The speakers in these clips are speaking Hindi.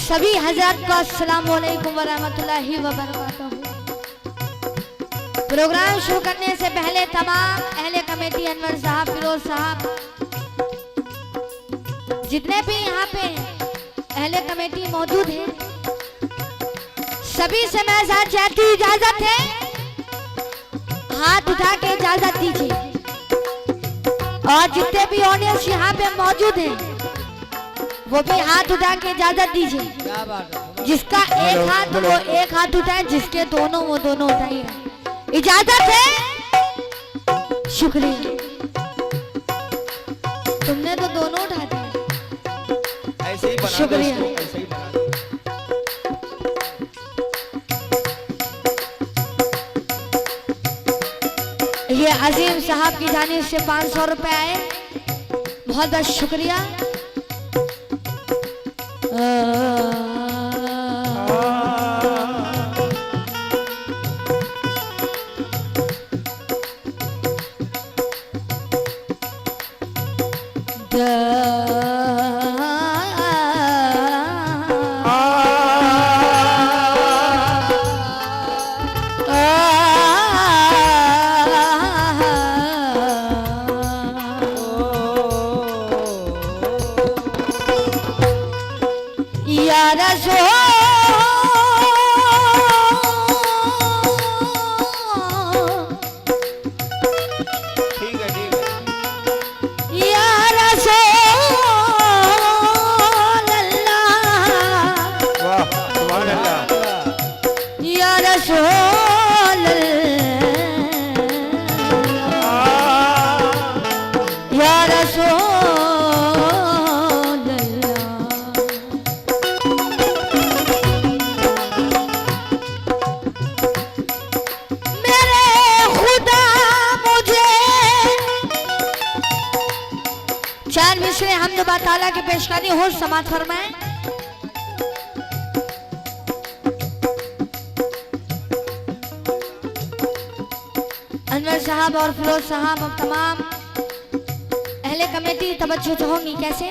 सभी हजरत को अस्सलाम वालेकुम व रहमतुल्लाहि व बरकातहू। प्रोग्राम शुरू करने से पहले तमाम अहले कमेटी, अनवर साहब, फिरोज साहब, जितने भी यहाँ पे अहले कमेटी मौजूद हैं, सभी से मैं साथ चाहती इजाजत है, हाथ उठा के इजाजत दीजिए। और जितने भी ऑडियंस यहाँ पे मौजूद हैं वो भी हाथ उठा के इजाजत दीजिए। जिसका एक हाथ वो एक हाथ उठाए, जिसके दोनों वो दोनों उठाइए। इजाजत है। शुक्रिया। तुमने तो दोनों उठा दिए। ऐसे ही बना शुक्रिया। ऐसे ही बना। ये अजीम साहब की जानिब से 500 रुपए आए, बहुत बहुत शुक्रिया। चार मिसरे हम जो बात ताला के पेशकारी हो समाज फरमाए। अनवर साहब और फिरोज साहब और तमाम अहले कमेटी तवज्जो चाहूंगी। कैसे?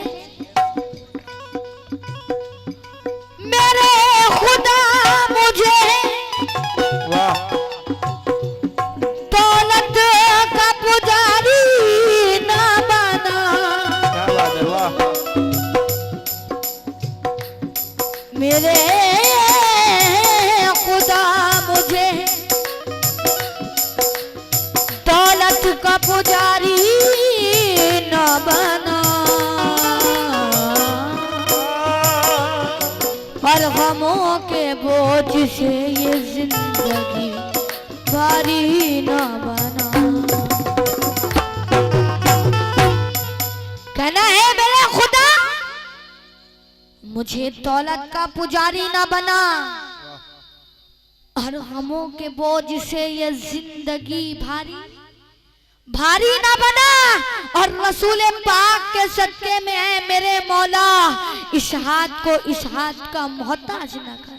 मेरे खुदा मुझे दौलत का पुजारी ना बना। मेरे खुदा मुझे दौलत का पुजारी न बना, और गमों के बोझ से ये जिंदगी भारी न बना। कहना है मेरे खुदा मुझे दौलत का पुजारी ना बना, और गमों के बोझ से ये जिंदगी भारी ना बना, और रसूल पाक के सदके में है मेरे मौला, इस हाथ को इस हाथ का मोहताज ना कर।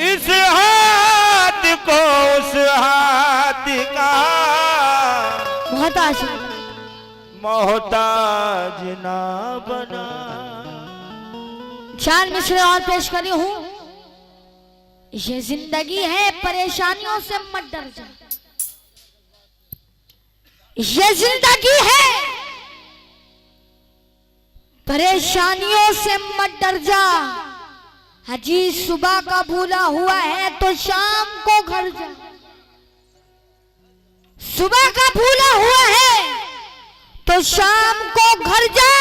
इस हाथ को उस हाथ का मोहताज ना बना। चार मिसरे और पेश करी हूं। ये जिंदगी है परेशानियों से मत डर जा, ये जिंदगी है परेशानियों से मत डर जा। हाजी सुबह का भूला हुआ है तो शाम को घर जा, सुबह का भूला हुआ है तो शाम को घर जा।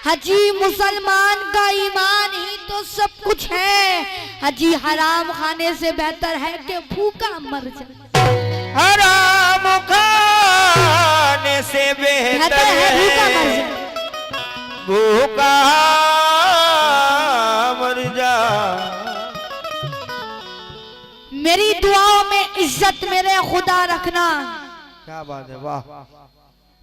हाजी मुसलमान का ईमान ही तो सब कुछ है। हाजी हराम खाने से बेहतर है कि भूखा मर जा। हराम खाने से बेहतर है भूखा मर जा। भूखा मर जा। मेरी दुआओं में इज्जत मेरे खुदा रखना। क्या बात है, वाह।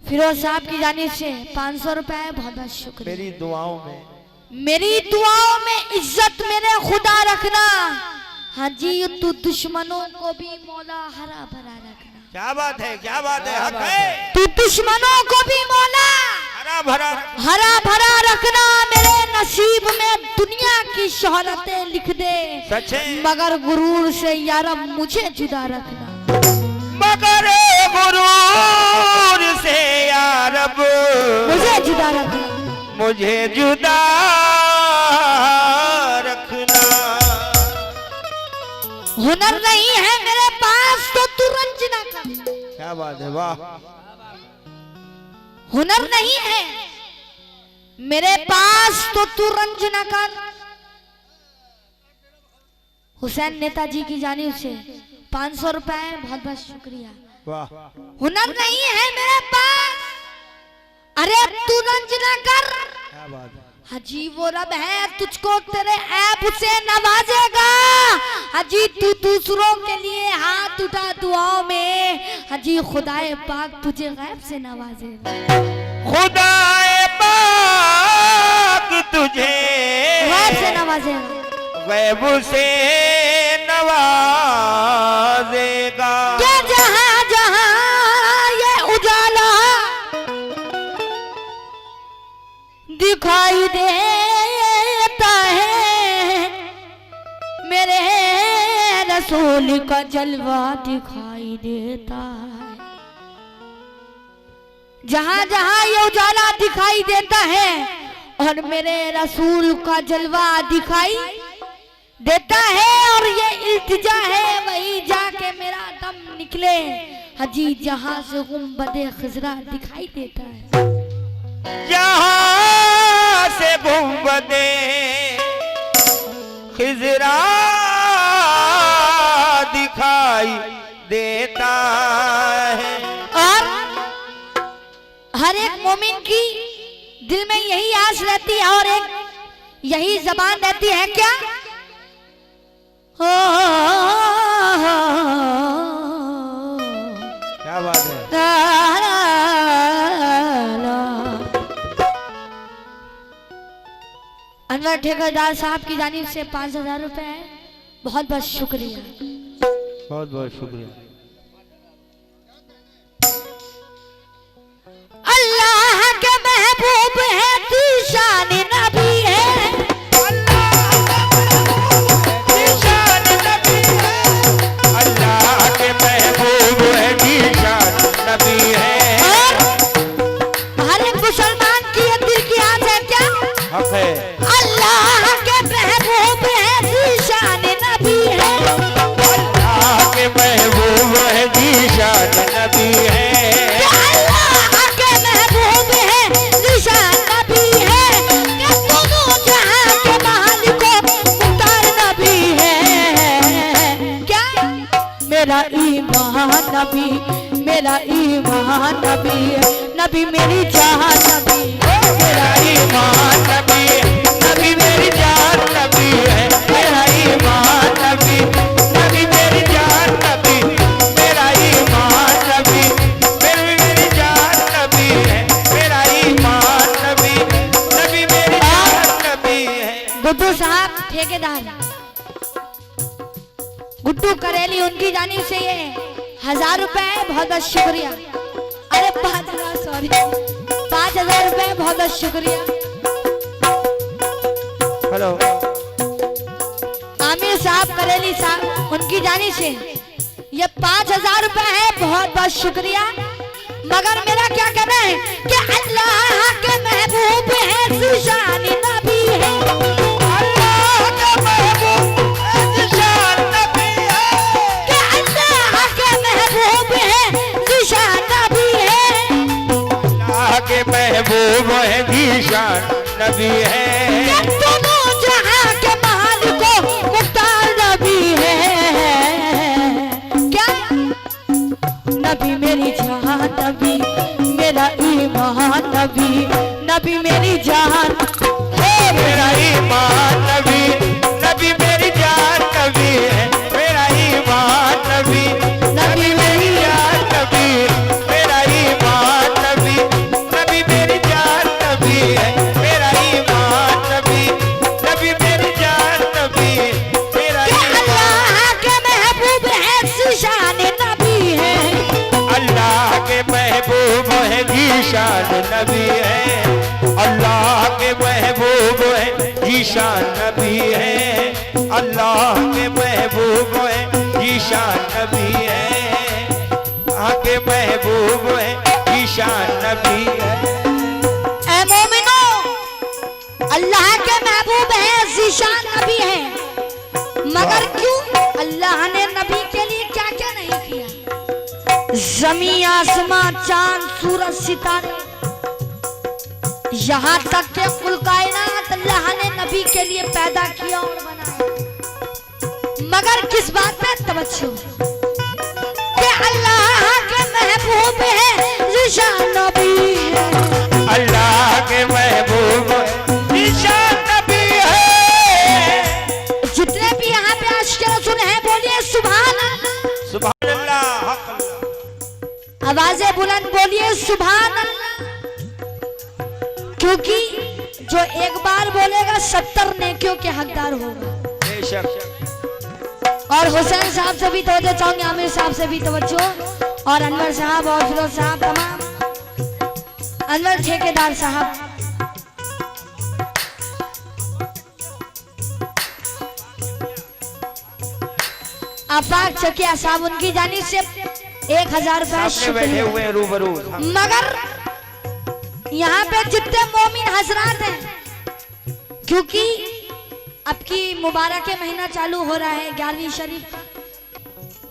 फिरोज साहब की जानिब से 500 रुपए, बहुत बहुत शुक्रिया। मेरी दुआओं में इज्जत मेरे खुदा रखना। हाँ जी, तू दुश्मनों को भी मौला हरा भरा रखना। क्या बात है, क्या बात है, हक है। तू दुश्मनों को भी मौला हरा भरा रखना। मेरे नसीब में दुनिया की शोहरतें लिख दे, सच है। मगर गुरूर से यारब मुझे जुदा रखना। मगर गुरूर से यारब मुझे जुदा रखना। मुझे जुदा रखना। हुनर नहीं है मेरे पास तो तू रंजना कर। क्या बात है, वाह। हुनर नहीं है मेरे पास तो तू रंजना कर। हुसैन नेताजी की जानिब से 500 रुपए, बहुत बहुत शुक्रिया। वाह। हुनर नहीं है मेरे पास, अरे तू रंजना कर। क्या बात है। हाजी वो रब है तुझको तेरे ऐब से नवाजेगा। हाजी तू दूसरों के लिए हाथ उठा दुआओं में, हाजी खुदाए पाक तुझे गैब से नवाजेगा। खुदाए पाक तुझे गैब से नवाजेगा। गैब से नवाजेगा। ये जहां जहां ये उजाला दिखाई देता है, मेरे रसूल का जलवा दिखाई देता है। जहां जहां ये उजाला दिखाई देता है और मेरे रसूल का जलवा दिखाई देता है, और ये इल्तिजा है वही जाके मेरा दम निकले। हाजी जहां से गुंबदे खिजरा दिखाई देता है। जहां से गुंबदे खिजरा दिखाई देता है। और हर एक मोमिन की दिल में यही आस रहती है और एक यही जबान रहती है, क्या क्या बात है। अनवर ठेकेदार साहब की जानिब से 5000 रुपए है, बहुत बहुत शुक्रिया। बहुत बहुत शुक्रिया। अल्लाह के महबूब है तू शान नबी है। अल्लाह के महबूब है जीशान नबी है। हर एक मुसलमान की ये दिल की आस है, क्या हक है। अल्लाह के महबूब है जीशान नबी है। अल्लाह के महबूब है जीशान नबी है। अल्लाह के महबूब है जीशान नबी है। कि दोनों जहां के मालिक मुख्तार नबी है। क्या मेरा ईमान नबी, मेरा ईमान नबी है। नबी मेरी जान नबी, मेरा ईमान नबी, नबी मेरी जान नबी है। मेरा ईमान नबी, नबी मेरी जान नबी, मेरा ईमान नबी, मेरी जान नबी है। मेरा ईमान नबी, नबी मेरी जान नबी है। गुड्डू साहब ठेकेदार गुड्डू करेली, उनकी जानिब से ये 1000 रुपए है, बहुत बहुत शुक्रिया। अरे 5000, सॉरी 5000 रुपए, बहुत बहुत शुक्रिया। हेलो। आमिर साहब करेली साहब, उनकी जानिब से ये 5000 रुपए है, बहुत बहुत शुक्रिया। मगर मेरा क्या कहना है कि अल्लाह के महबूब है जीशान नबी है। अल्लाह का महबूब है जीशान नबी है। कि अल्लाह के महबूब है जीशान नबी है। अल्लाह के महबूब है जीशान नबी है। कि दोनों जहां के मालिक मुख्तार नबी है। क्या नबी मेरी जान नबी, मेरा ईमान नबी, नबी मेरी जान, मेरा ईमान नबी, नबी मेरी जान नबी है। मेरा ईमान नबी, नबी मेरी जान नबी, मेरा ईमान नबी, नबी मेरी जान नबी है। मेरा ईमान नबी, नबी मेरी जान नबी, मेरा कि ईमान। अल्लाह के महबूब है जीशान नबी है। अल्लाह के महबूब है जीशान नबी है। अल्लाह के महबूब है ईशान नबी है, अल्लाह के महबूब है, ईशान नबी है, आके महबूब है, ईशान नबी है। ऐ मोमिनो, अल्लाह के महबूब हैं, ज़ीशान नबी हैं, मगर क्यों अल्लाह ने नबी के लिए क्या क्या नहीं किया? जमी आसमां चांद सूरज सितारे, यहाँ तक के कुल कायनात अल्लाह ने नबी के लिए पैदा किया और बनाया, मगर किस बात पे तवज्जो कि अल्लाह के महबूब है, ज़ीशान नबी है, अल्लाह के महबूब ईशान नबी है। जितने भी यहाँ पे आशिक़ रसूल हैं बोलिए सुभान अल्लाह, सुभान अल्लाह, हक अल्लाह। आवाजें बुलंद बोलिए सुभान अल्लाह, क्योंकि जो एक बार बोलेगा 70 नेकियों के हकदार होगा। बेशक। और हुसैन साहब से भी तवज्जो चाहूंगे, आमिर साहब से भी तवज्जो, और अनवर साहब और फिरोज साहब, तमाम अनवर ठेकेदार साहब, अफाक चकिया साहब, उनकी जानिब से 1000 रुपए बैठे शुक्रिया। हुए रूबरू। मगर यहाँ पे जितने मोमिन हजरात हैं, क्योंकि अब की मुबारक महीना चालू हो रहा है 11वीं शरीफ का,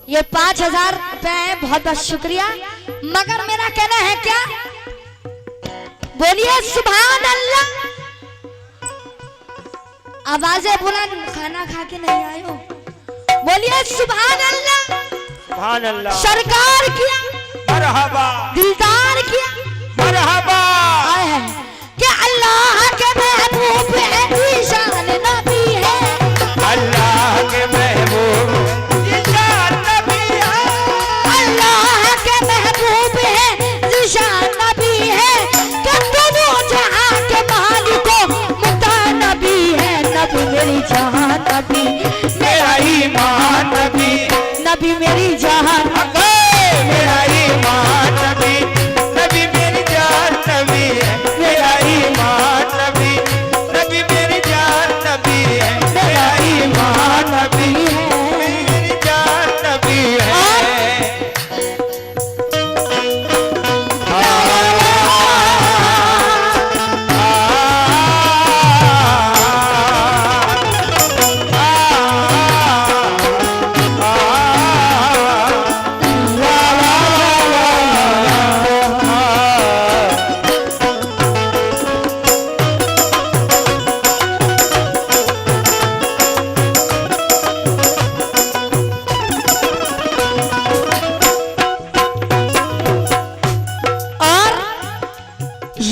ये 5000 रुपए है, बहुत बहुत शुक्रिया। मगर मेरा कहना है क्या, बोलिए सुभान अल्लाह, आवाजें बुलंद, खाना खा के नहीं आए हो, बोलिए सुभान अल्लाह, सुभान अल्लाह, सरकार किया, मरहबा, दिलदार किया, मरहबा है कि अल्लाह के महबूब है, ईशान नबी है, अल्लाह के महबूब ईशान नबी है, अल्लाह के महबूब है, ईशान नबी है, कि दोनों जहां के मालिको मुता नबी है, नबी मेरी जहां नबी, मेरा ईमान नबी, नबी मेरी जहान, मेरा ईमान नबी, नबी मेरी जान नबी है, मेरा ईमान नबी, नबी मेरी जान नबी है, मेरा ईमान नबी, मेरी जान नबी है।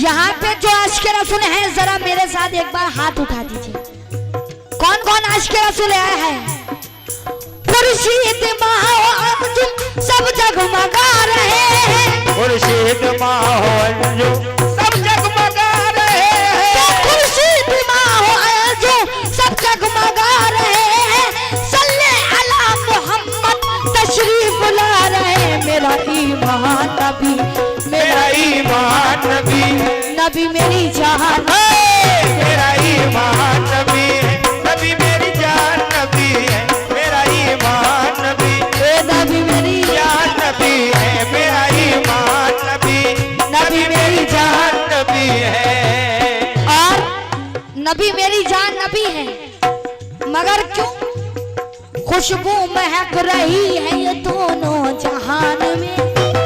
यहाँ पे जो आशिक़ रसूल हैं, जरा मेरे साथ एक बार हाथ उठा दीजिए। कौन कौन आशिक़ रसूल आया है? खुर्शीद माहो सब जगमगा रहे हैं, खुर्शीद माहो सब जगमगा रहे हैं, खुर्शीद माहो सब जगमगा रहे हैं, सल्ले अला मोहम्मद तशरीफ ला रहे हैं, मेरा ईमान नबी, मेरा ईमान नबी, नबी मेरी जान, मेरा ईमान नबी, नबी मेरी जान नबी है, मेरा ईमान नबी, नबी मेरी जान नबी है, मेरा ईमान नबी, नबी मेरी जान, नबी है। और नबी मेरी जान नबी है, मगर क्यों खुशबू महक रही है ये दोनों जहान में,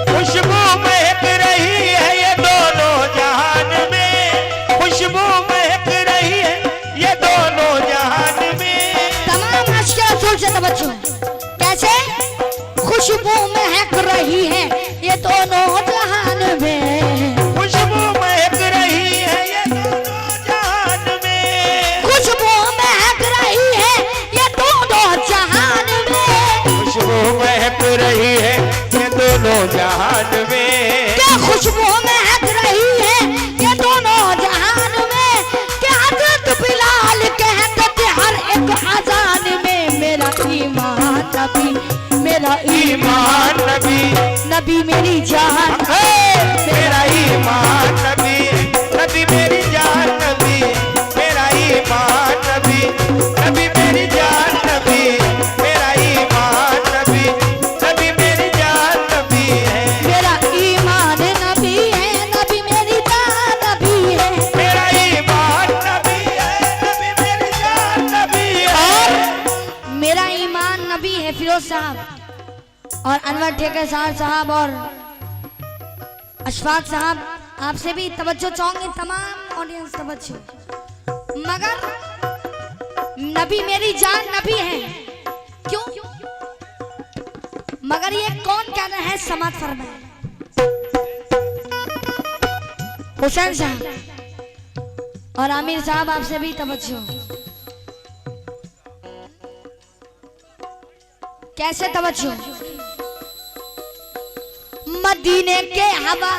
खुशबू महक रही है ये दोनों जहान में, खुशबू महक रही है ये दोनों जहान में। तमाम आशिक़ रसूल से तवज्जो, कैसे खुशबू महक रही है ये दोनों जहान में, खुशबू महक रही है ये दोनों जहान में, खुशबू महक रही है ये दोनों जहान में, खुशबू महक रही है ये दोनों जहान में, क्या खुशबू महक रही है ये दोनों जहान में, क्या हज़रत बिलाल कहते थे हर एक अज़ान में, मेरा ईमान नबी, मेरा ईमान नबी, नबी मेरी जान, मेरा ईमान नबी, नबी मेरी जान नबी, मेरा ईमान फिरोज साहब और अनवर ठेकेदार साहब और अशफाक साहब, आपसे भी तवज्जो चाहूंगी, तमाम ऑडियंस तवज्जो। मगर नबी मेरी जान नबी है, क्यों? मगर ये कौन कह रहा है? समात फरमाए हुसैन साहब और आमिर साहब, आपसे भी तवज्जो। कैसे तवज्जो? मदीने के हवा,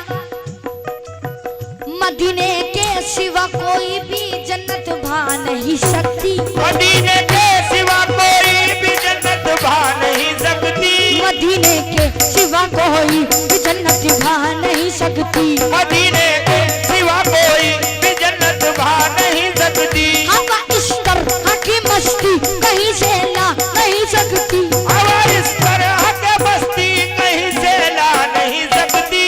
मदीने के सिवा कोई भी जन्नत भा नहीं सकती, मदीने के सिवा कोई भी जन्नत भा नहीं सकती, मदीने के सिवा कोई भी जन्नत भा नहीं सकती, मदीने के सिवा कोई भी जन्नत भा नहीं सकती, हवा इस तरह की मस्ती कहीं से ला नहीं सकती, हवा इस तरह के मस्ती कहीं से ला नहीं सकती।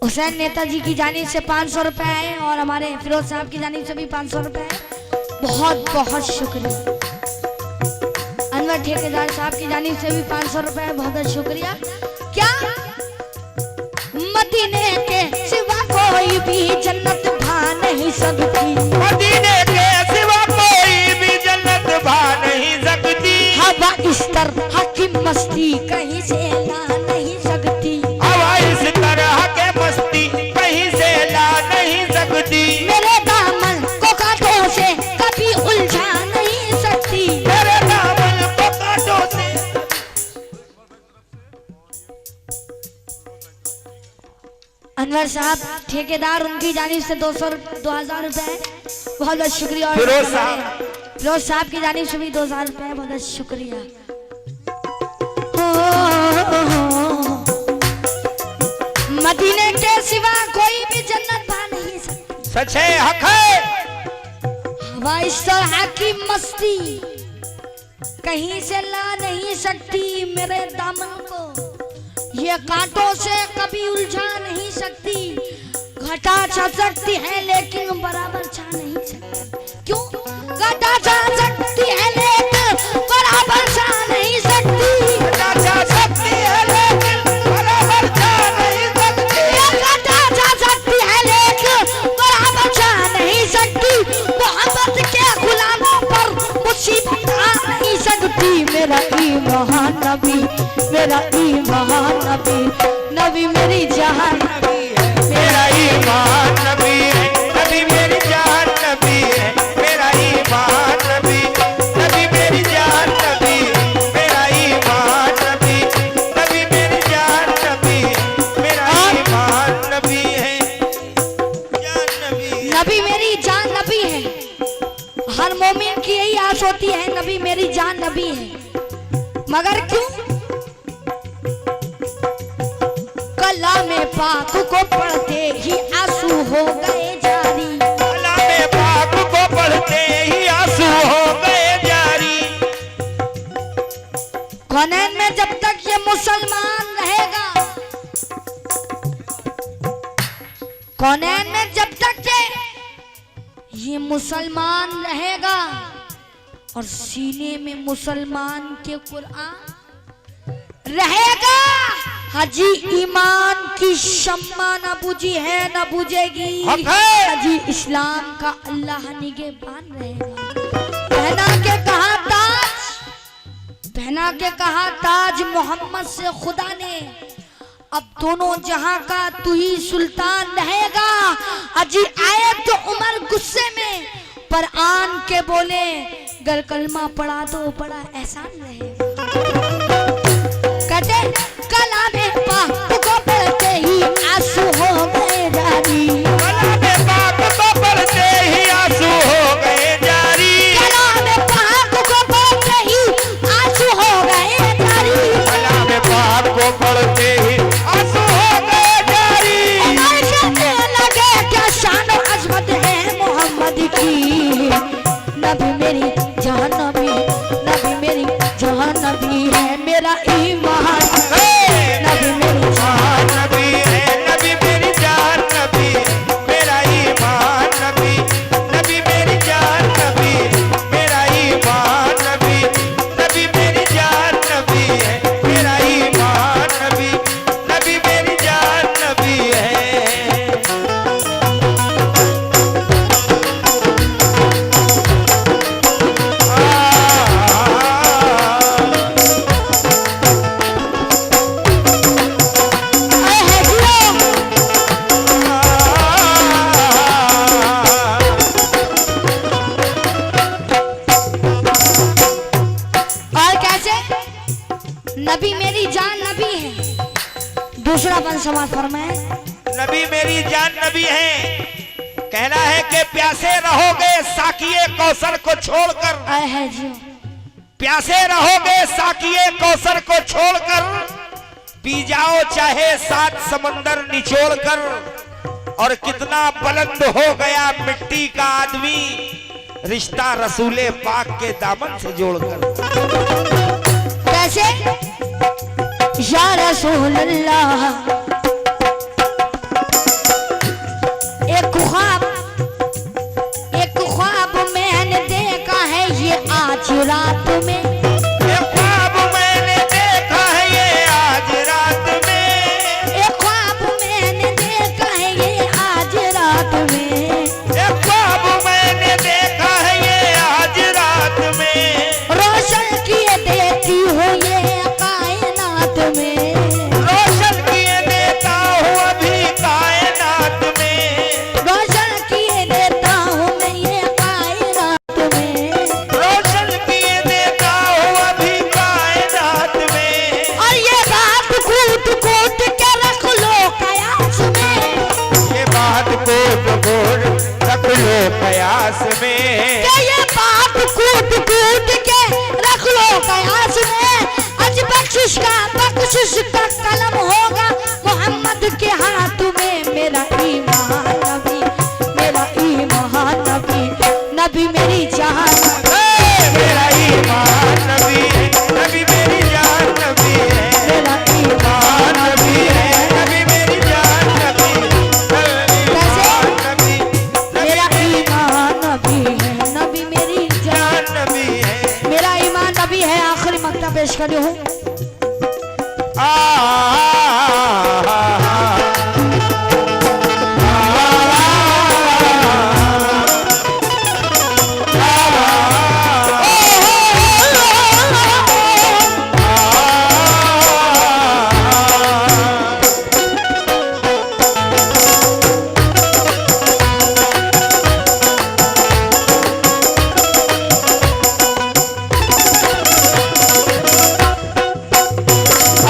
हुसैन नेताजी की जानिब से 500 रुपए आए और हमारे फिरोज साहब की जानिब से भी 500 रुपए आए, बहुत बहुत शुक्रिया। अनवर ठेकेदार साहब की जानिब से भी 500 रुपए, बहुत बहुत शुक्रिया। क्या मदीने के सिवा कोई भी जन्नत भा नहीं सकती, मदीने के सिवा कोई भी जन्नत भा नहीं सकती, हवा इस तरह की मस्ती कहीं से ला नहीं सकती, हवा इस तरह के मस्ती कहीं से ला नहीं सकती, मेरे दामन को कांटों से कभी उलझा नहीं सकती, मेरे दामन को कांटों से। अनवर साहब ठेकेदार, उनकी जानिब से 2000 रुपए, बहुत बहुत शुक्रिया। और फिरोज साहब की जानिब से भी 2000 रुपए, बहुत बहुत शुक्रिया। मदीने के सिवा कोई भी जन्नत पा नहीं सकती, सच है, हक है, हवा इस तरह की मस्ती कहीं से ला नहीं सकती, मेरे दामन को ये कांटों से कभी उलझा नहीं सकती, घटा छा सकती है लेकिन बराबर छा नहीं सकती, क्यों? घटा छा सकती है लेकिन बराबर छा नहीं सकती, घटा जा सकती है लेकिन बराबर छा नहीं सकती, घटा छा सकती है लेकिन बराबर छा नहीं सकती, मोहब्बत के गुलामों पर मुसीबत आ नहीं सकती, मेरा ईमान नबी, मेरा ईमान नबी, नबी मेरी जान नबी है, मेरा ईमान नबी है, नबी मेरी जान नबी है, मेरा ईमान नबी, नबी मेरी जान नबी, मेरा ईमान नबी, नबी मेरी जान नबी, मेरा ईमान नबी है, जान नबी, नबी मेरी जान नबी है। हर मोमिन की यही आस होती है, नबी मेरी जान नबी है, मगर क्यों? कलामे पाक को पढ़ते ही आंसू हो गए जारी, कलामे पाक को पढ़ते ही आंसू हो गए जारी, कौनैन में जब तक ये मुसलमान रहेगा, कौनैन में जब तक ये मुसलमान रहेगा और सीने में मुसलमान के कुरान रहेगा, हाजी ईमान की शम्मा न बुझी है न बुझेगी, हक है। हाजी इस्लाम का अल्लाह निगहबान रहेगा। पहना के कहा ताज, पहना के कहा ताज मोहम्मद से खुदा ने, अब दोनों जहां का तू ही सुल्तान रहेगा। अजी आए तो उमर गुस्से में, पर आन के बोले गर कलमा पढ़ा तो बड़ा एहसान रहेगा। कहते कलामे पाक को पढ़ते ही आंसू हो गए जारी, कलामे पाक को पढ़ते ही आंसू हो गए जारी, कलामे पाक को पढ़ते ही आंसू हो गए जारी, कलामे पाक को पढ़ते ही आंसू हो गए जारी। उमर कहने लगे क्या शान और अजमत है मोहम्मद की, नबी मेरी जान नबी, नबी मेरी जान नबी है, मेरा ईमान नबी मेरी समाज फरमाए। नबी मेरी जान नबी है। कहना है कि प्यासे रहोगे साकिए कौसर को छोड़कर, आए है जी। प्यासे रहोगे साकिए कौसर को छोड़कर, पी जाओ चाहे 7 समंदर निचोड़कर। और कितना बुलंद हो गया मिट्टी का आदमी, रिश्ता रसूले पाक के दामन से जोड़कर। कैसे? या रसूल अल्लाह, एक ख्वाब मैंने देखा है ये आज रात में, एक ख्वाब मैंने देखा है ये आज रात में, एक ख्वाब मैंने देखा है ये आज रात में, एक ख्वाब मैंने देखा है ये आज रात में। रोशन किए देती हो ये कायनात में, रोशन किए देता हूँ अभी कायनात में, रोशन किए देता हूँ मैं ये कायनात में, रोशन किए देता हूँ अभी कायनात में। और ये बात कूट कूट के रख लो कयास में, ये बात कोट कोट रख लो कयास में, कि ये बात कूट कूट के रख लो कयास में। आज बख्शिश का कलम होगा मोहम्मद के हाथ में। मेरा ईमान नबी, मेरा ईमान नबी, नबी मेरी जान, मेरा ईमान नबी है, नबी मेरी जान नबी है, मेरा ईमान ईमान नबी है, नबी मेरी जान नबी, ईमान नबी, मेरा ईमान नबी है, नबी मेरी जान, जान नबी है। मेरा ईमान नबी है। आखिरी मक्ता पेश कर रही हूँ।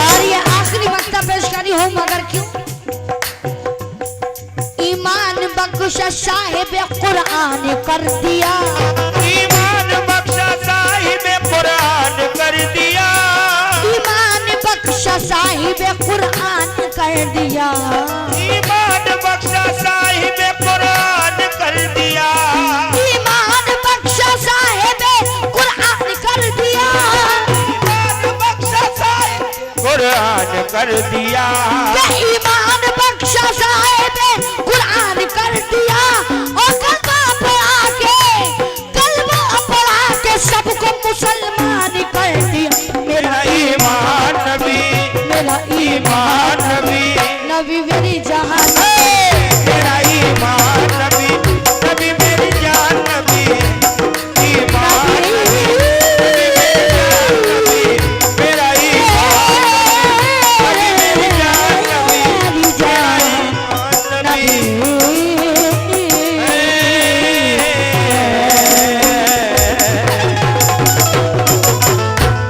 और ये आखिरी वक्ता पेश करी हूँ, मगर क्यों? ईमान बख्शा साहिब कुरान कर दिया, ईमान बख्शा साहिब कुरान कर दिया, ईमान बख्शा साहिब कुरान कर दिया, ईमान बख्शा साहिब कुरान कर दिया, ईमान बख्शा साहिब कुरान कर दिया, ईमान बख्शा साहिब कुरान कर दिया, कि ईमान बख्शा साहिब कुरान कर दिया। और कलमा पढ़ा के सबको मुसलमान कर दिया। मेरा ईमान नबी, मेरा ईमान नबी, नबी मेरी